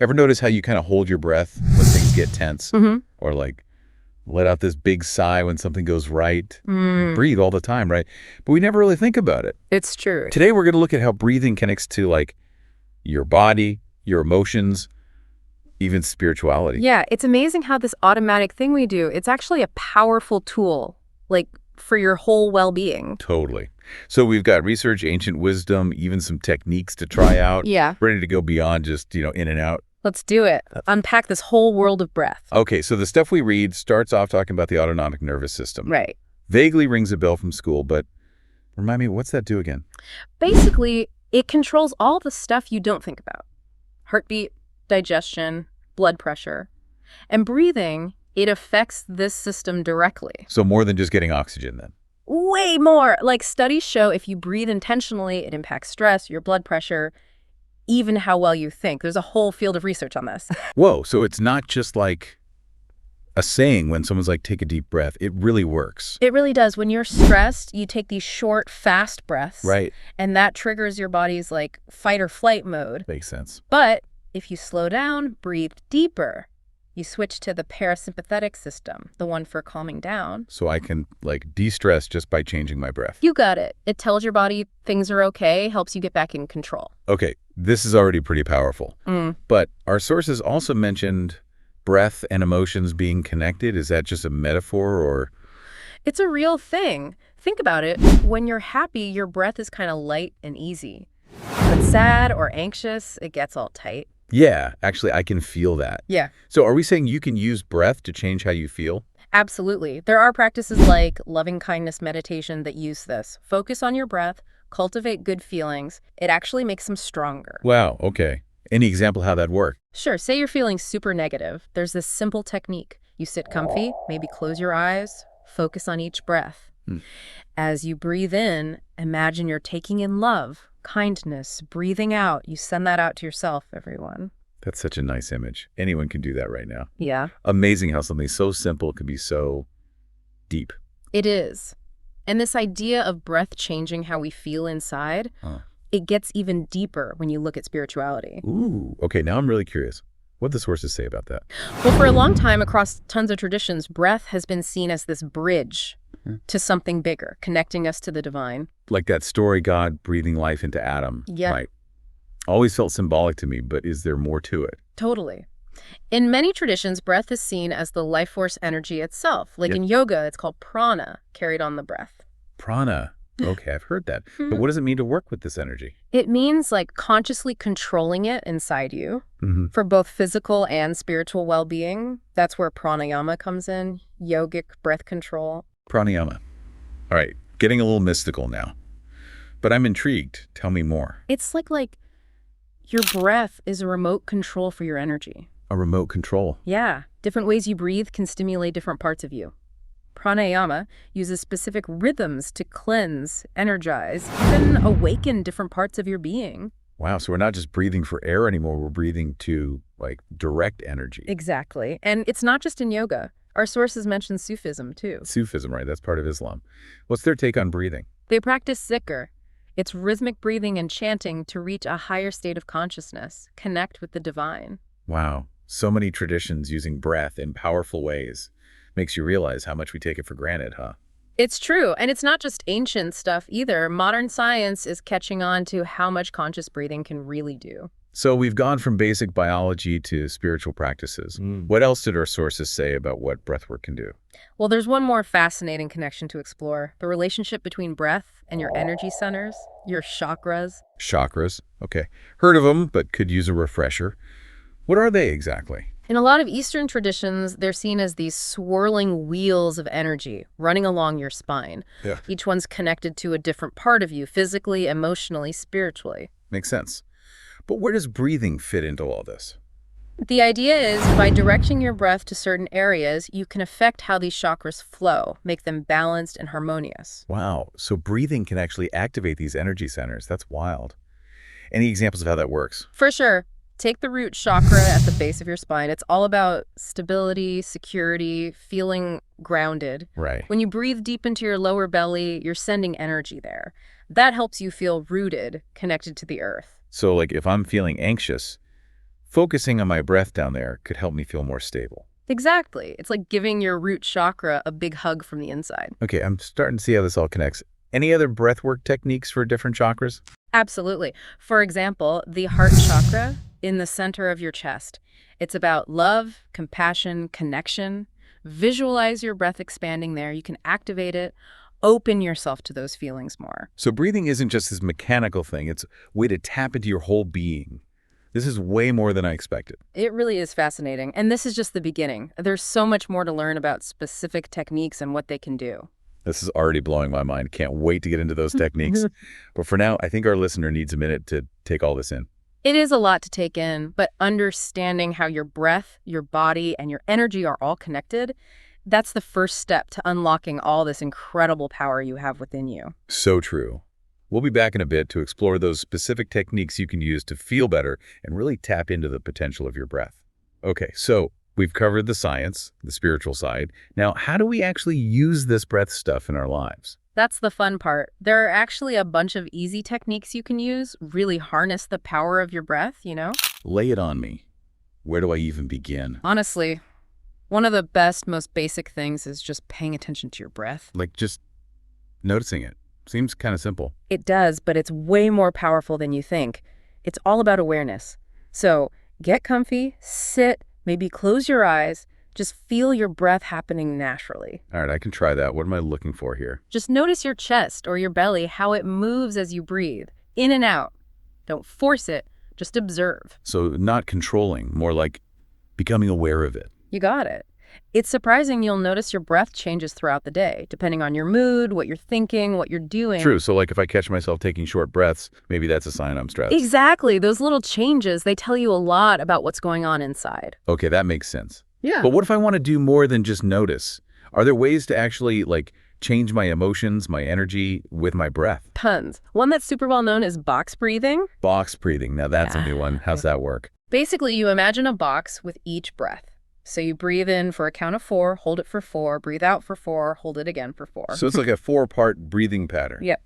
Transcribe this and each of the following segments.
Ever notice how you kind of hold your breath when things get tense? Mm-hmm. Or like let out this big sigh when something goes right? Mm. Breathe all the time, right? But we never really think about it. It's true. Today, we're going to look at how breathing connects to like your body, your emotions, even spirituality. Yeah, it's amazing how this automatic thing we do, it's actually a powerful tool, like for your whole well-being. Totally. So we've got research, ancient wisdom, even some techniques to try out. Yeah. Ready to go beyond just, in and out. Let's do it. Unpack this whole world of breath. Okay, so the stuff we read starts off talking about the autonomic nervous system. Right. Vaguely rings a bell from school, but remind me, what's that do again? Basically, it controls all the stuff you don't think about. Heartbeat, digestion, blood pressure. And breathing, it affects this system directly. So more than just getting oxygen then? Way more. Like studies show if you breathe intentionally, it impacts stress, your blood pressure, even how well you think. There's a whole field of research on this. Whoa, so it's not just like a saying when someone's like, take a deep breath. It really works. It really does. When you're stressed, you take these short, fast breaths. Right. And that triggers your body's like fight or flight mode. Makes sense. But if you slow down, breathe deeper, you switch to the parasympathetic system, the one for calming down. So I can like de-stress just by changing my breath. You got it. It tells your body things are okay, helps you get back in control. Okay, this is already pretty powerful. But our sources also mentioned breath and emotions being connected. Is that just a metaphor or? It's a real thing. Think about it. When you're happy, your breath is kind of light and easy. But sad or anxious, it gets all tight. Yeah, actually, I can feel that. Yeah. So are we saying you can use breath to change how you feel? Absolutely. There are practices like loving kindness meditation that use this. Focus on your breath, cultivate good feelings. It actually makes them stronger. Wow, okay. Any example how that worked? Sure, say you're feeling super negative. There's this simple technique. You sit comfy, maybe close your eyes, focus on each breath. As you breathe in, imagine you're taking in love, kindness, breathing out. You send that out to yourself, everyone. That's such a nice image. Anyone can do that right now. Yeah. Amazing how something so simple can be so deep. It is. And this idea of breath changing how we feel inside, it gets even deeper when you look at spirituality. Ooh, okay, now I'm really curious. What do the sources say about that? Well, for a long time across tons of traditions, breath has been seen as this bridge to something bigger, connecting us to the divine. Like that story, God breathing life into Adam. Yeah. Right. Always felt symbolic to me, but is there more to it? Totally. In many traditions, breath is seen as the life force energy itself. Like in yoga, it's called prana, carried on the breath. Prana. Okay, I've heard that. But what does it mean to work with this energy? It means like consciously controlling it inside you for both physical and spiritual well-being. That's where pranayama comes in, yogic breath control. Pranayama. All right, getting a little mystical now. But I'm intrigued. Tell me more. It's like your breath is a remote control for your energy. A remote control. Yeah, different ways you breathe can stimulate different parts of you. Pranayama uses specific rhythms to cleanse, energize, even awaken different parts of your being. Wow, so we're not just breathing for air anymore, we're breathing to, like, direct energy. Exactly. And it's not just in yoga. Our sources mention Sufism, too. Sufism, right? That's part of Islam. What's their take on breathing? They practice zikr. It's rhythmic breathing and chanting to reach a higher state of consciousness, connect with the divine. Wow, so many traditions using breath in powerful ways. Makes you realize how much we take it for granted, huh? It's true. And it's not just ancient stuff either. Modern science is catching on to how much conscious breathing can really do. So we've gone from basic biology to spiritual practices. What else did our sources say about what breathwork can do? Well, there's one more fascinating connection to explore. The relationship between breath and your energy centers, your chakras. Chakras. Okay. Heard of them, but could use a refresher. What are they exactly? In a lot of Eastern traditions, they're seen as these swirling wheels of energy running along your spine. Yeah. Each one's connected to a different part of you, physically, emotionally, spiritually. Makes sense. But where does breathing fit into all this? The idea is by directing your breath to certain areas, you can affect how these chakras flow, make them balanced and harmonious. Wow. So breathing can actually activate these energy centers. That's wild. Any examples of how that works? For sure. Take the root chakra at the base of your spine. It's all about stability, security, feeling grounded. Right. When you breathe deep into your lower belly, you're sending energy there. That helps you feel rooted, connected to the earth. So like if I'm feeling anxious, focusing on my breath down there could help me feel more stable. Exactly. It's like giving your root chakra a big hug from the inside. Okay, I'm starting to see how this all connects. Any other breathwork techniques for different chakras? Absolutely. For example, the heart chakra in the center of your chest. It's about love, compassion, connection. Visualize your breath expanding there. You can activate it, open yourself to those feelings more. So breathing isn't just this mechanical thing. It's a way to tap into your whole being. This is way more than I expected. It really is fascinating. And this is just the beginning. There's so much more to learn about specific techniques and what they can do. This is already blowing my mind. Can't wait to get into those techniques. But for now, I think our listener needs a minute to take all this in. It is a lot to take in, but understanding how your breath, your body, and your energy are all connected, that's the first step to unlocking all this incredible power you have within you. So true. We'll be back in a bit to explore those specific techniques you can use to feel better and really tap into the potential of your breath. Okay, so we've covered the science, the spiritual side. Now, how do we actually use this breath stuff in our lives? That's the fun part. There are actually a bunch of easy techniques you can use, really harness the power of your breath. Lay it on me. Where do I even begin? Honestly, one of the best, most basic things is just paying attention to your breath. Like just noticing it. Seems kind of simple. It does, but it's way more powerful than you think. It's all about awareness. So get comfy, sit, maybe close your eyes, just feel your breath happening naturally. All right, I can try that. What am I looking for here? Just notice your chest or your belly, how it moves as you breathe, in and out. Don't force it, just observe. So not controlling, more like becoming aware of it. You got it. It's surprising you'll notice your breath changes throughout the day, depending on your mood, what you're thinking, what you're doing. True. So like if I catch myself taking short breaths, maybe that's a sign I'm stressed. Exactly. Those little changes, they tell you a lot about what's going on inside. Okay, that makes sense. Yeah. But what if I want to do more than just notice? Are there ways to actually change my emotions, my energy with my breath? Tons. One that's super well known is box breathing. Box breathing. Now that's a new one. How's that work? Basically, you imagine a box with each breath. So you breathe in for a count of 4, hold it for 4, breathe out for 4, hold it again for 4. So it's like a 4-part breathing pattern. Yep.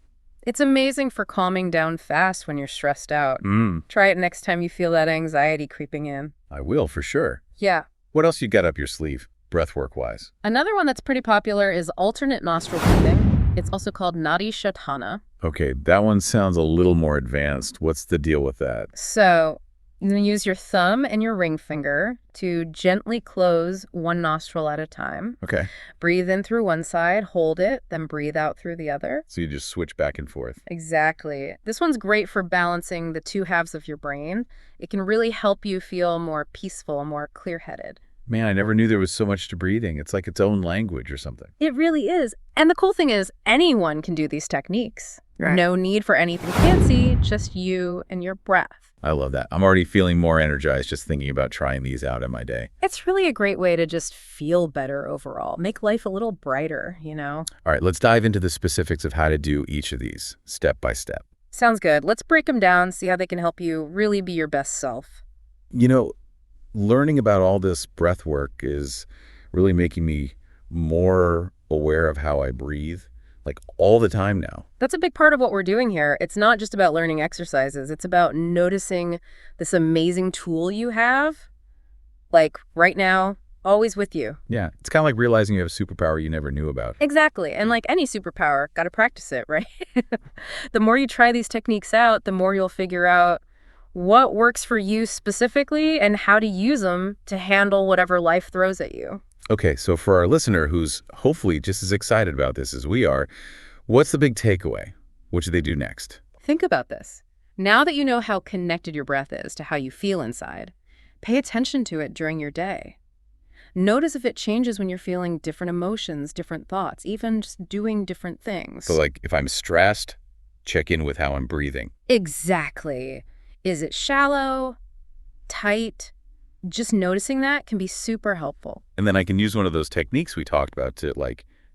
It's amazing for calming down fast when you're stressed out. Try it next time you feel that anxiety creeping in. I will, for sure. Yeah. What else you got up your sleeve, breathwork-wise? Another one that's pretty popular is alternate nostril breathing. It's also called Nadi Shodhana. Okay, that one sounds a little more advanced. What's the deal with that? So you're going to use your thumb and your ring finger to gently close one nostril at a time. Okay. Breathe in through one side, hold it, then breathe out through the other. So you just switch back and forth. Exactly. This one's great for balancing the two halves of your brain. It can really help you feel more peaceful, more clear-headed. Man, I never knew there was so much to breathing. It's like its own language or something. It really is. And the cool thing is, anyone can do these techniques. Right. No need for anything fancy, just you and your breath. I love that. I'm already feeling more energized just thinking about trying these out in my day. It's really a great way to just feel better overall. Make life a little brighter. All right, let's dive into the specifics of how to do each of these step by step. Sounds good. Let's break them down, see how they can help you really be your best self. Learning about all this breath work is really making me more aware of how I breathe, all the time now. That's a big part of what we're doing here. It's not just about learning exercises. It's about noticing this amazing tool you have, right now, always with you. Yeah, it's kind of like realizing you have a superpower you never knew about. Exactly. And like any superpower, got to practice it, right? The more you try these techniques out, the more you'll figure out what works for you specifically and how to use them to handle whatever life throws at you. Okay, so for our listener who's hopefully just as excited about this as we are, what's the big takeaway? What should they do next? Think about this. Now that you know how connected your breath is to how you feel inside, pay attention to it during your day. Notice if it changes when you're feeling different emotions, different thoughts, even just doing different things. So if I'm stressed, check in with how I'm breathing. Exactly. Is it shallow, tight? Just noticing that can be super helpful. And then I can use one of those techniques we talked about to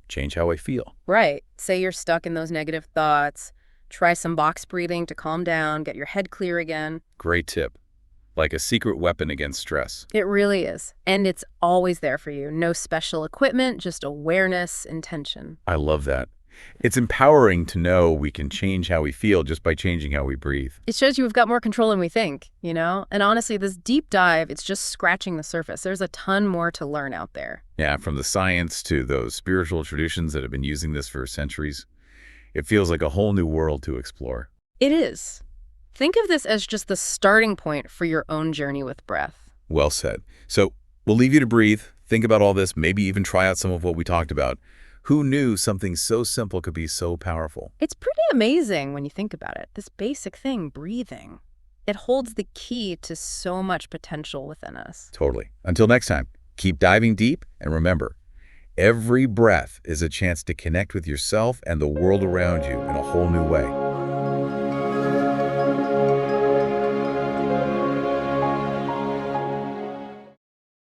change how I feel. Right. Say you're stuck in those negative thoughts. Try some box breathing to calm down, get your head clear again. Great tip. Like a secret weapon against stress. It really is. And it's always there for you. No special equipment, just awareness, intention. I love that. It's empowering to know we can change how we feel just by changing how we breathe. It shows you we've got more control than we think, you know? And honestly, this deep dive, it's just scratching the surface. There's a ton more to learn out there. Yeah, from the science to those spiritual traditions that have been using this for centuries, it feels like a whole new world to explore. It is. Think of this as just the starting point for your own journey with breath. Well said. So we'll leave you to breathe, think about all this, maybe even try out some of what we talked about. Who knew something so simple could be so powerful? It's pretty amazing when you think about it. This basic thing, breathing, it holds the key to so much potential within us. Totally. Until next time, keep diving deep, and remember, every breath is a chance to connect with yourself and the world around you in a whole new way.